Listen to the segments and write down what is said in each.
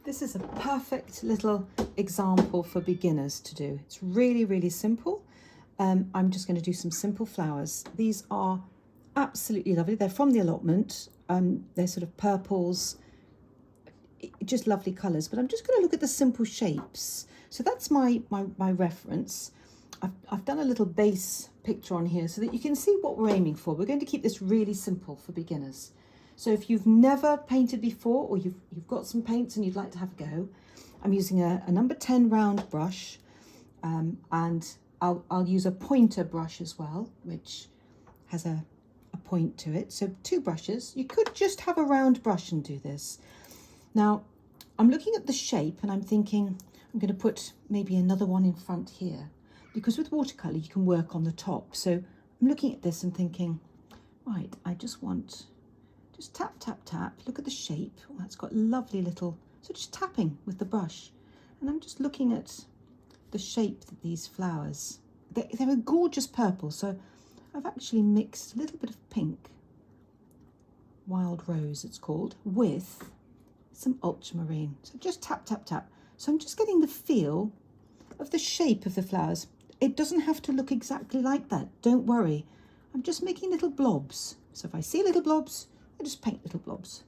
This is a perfect little example for beginners to do. It's really, really simple. I'm just going to do some simple flowers. These are absolutely lovely. They're from the allotment. They're sort of purples, just lovely colours. But I'm just going to look at the simple shapes. So that's my reference. I've done a little base picture on here so that you can see what we're aiming for. We're going to keep this really simple for beginners. So if you've never painted before, or you've got some paints and you'd like to have a go, I'm using a number 10 round brush, and I'll use a pointer brush as well, which has a point to it. So 2 brushes. You could just have a round brush and do this. Now, I'm looking at the shape and I'm thinking I'm going to put maybe another one in front here, because with watercolour you can work on the top. So I'm looking at this and thinking, right, I just want... just tap, tap, tap. Look at the shape. Oh, that's got lovely little... So just tapping with the brush. And I'm just looking at the shape that these flowers... They're a gorgeous purple. So I've actually mixed a little bit of pink, wild rose it's called, with some ultramarine. So just tap, tap, tap. So I'm just getting the feel of the shape of the flowers. It doesn't have to look exactly like that. Don't worry. I'm just making little blobs. So if I see little blobs, I just paint little blobs.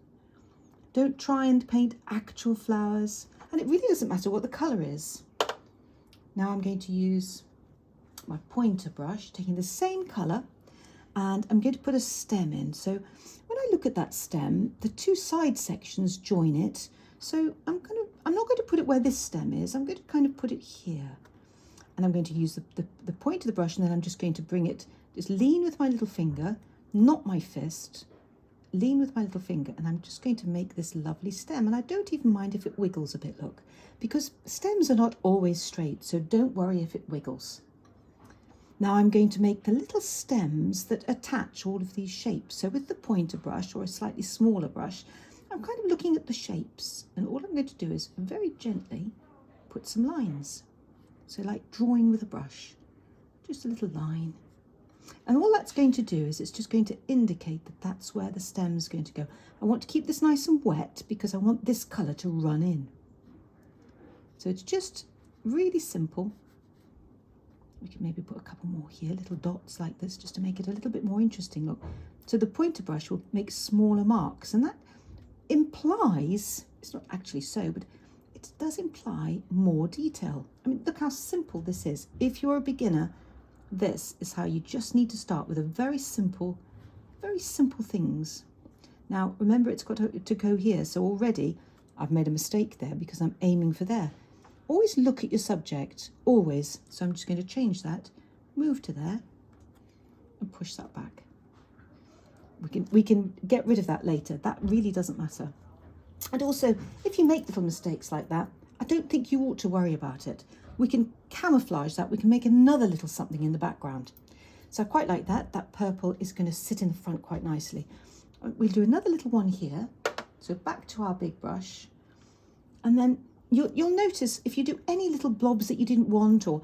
Don't try and paint actual flowers. And it really doesn't matter what the colour is. Now I'm going to use my pointer brush, taking the same colour, and I'm going to put a stem in. So when I look at that stem, the 2 side sections join it. So I'm not going to put it where this stem is. I'm going to kind of put it here. And I'm going to use the point of the brush, and then I'm just going to bring it, just lean with my little finger, not my fist, lean with my little finger, and I'm just going to make this lovely stem. And I don't even mind if it wiggles a bit, look, because stems are not always straight, so don't worry if it wiggles. Now I'm going to make the little stems that attach all of these shapes. So with the pointer brush, or a slightly smaller brush, I'm kind of looking at the shapes, and all I'm going to do is very gently put some lines. So like drawing with a brush, just a little line. And all that's going to do is it's just going to indicate that that's where the stem's going to go. I want to keep this nice and wet because I want this colour to run in. So it's just really simple. We can maybe put a couple more here, little dots like this, just to make it a little bit more interesting. Look, so the pointer brush will make smaller marks, and that implies, it's not actually so, but it does imply more detail. I mean, look how simple this is. If you're a beginner, this is how you just need to start, with a very simple things. Now, remember, it's got to go here. So already I've made a mistake there because I'm aiming for there. Always look at your subject, always. So I'm just going to change that, move to there, and push that back. We can get rid of that later. That really doesn't matter. And also, if you make little mistakes like that, I don't think you ought to worry about it. We can camouflage that. We can make another little something in the background. So I quite like that. That purple is going to sit in the front quite nicely. We'll do another little one here. So back to our big brush. And then you'll notice if you do any little blobs that you didn't want, or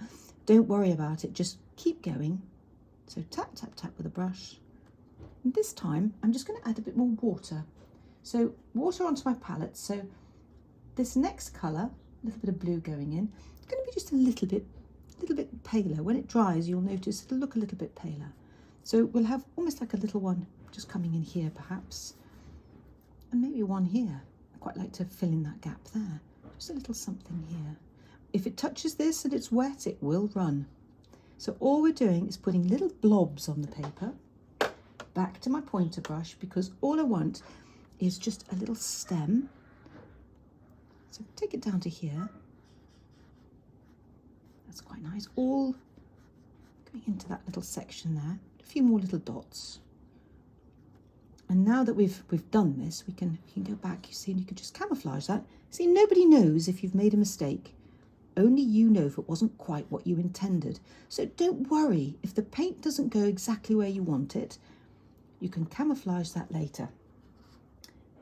don't worry about it, just keep going. So tap, tap, tap with a brush. And this time I'm just going to add a bit more water. So water onto my palette. So this next colour, a little bit of blue going in, it's going to be just a little bit paler. When it dries, you'll notice it'll look a little bit paler. So we'll have almost like a little one just coming in here perhaps, and maybe one here. I quite like to fill in that gap there. Just a little something here. If it touches this and it's wet, it will run. So all we're doing is putting little blobs on the paper. Back to my pointer brush, because all I want is just a little stem. So take it down to here. That's quite nice. All going into that little section there. A few more little dots. And now that we've done this, we can go back, you see, and you can just camouflage that. See, nobody knows if you've made a mistake. Only you know if it wasn't quite what you intended. So don't worry if the paint doesn't go exactly where you want it. You can camouflage that later.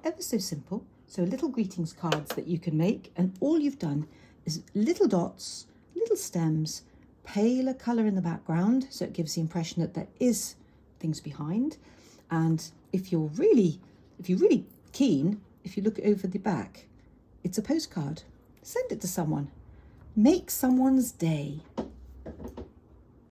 Ever so simple. So little greetings cards that you can make, and all you've done is little dots, little stems, paler colour in the background, so it gives the impression that there is things behind. And if you're really keen, if you look over the back, It's a postcard. Send it to someone. Make someone's day.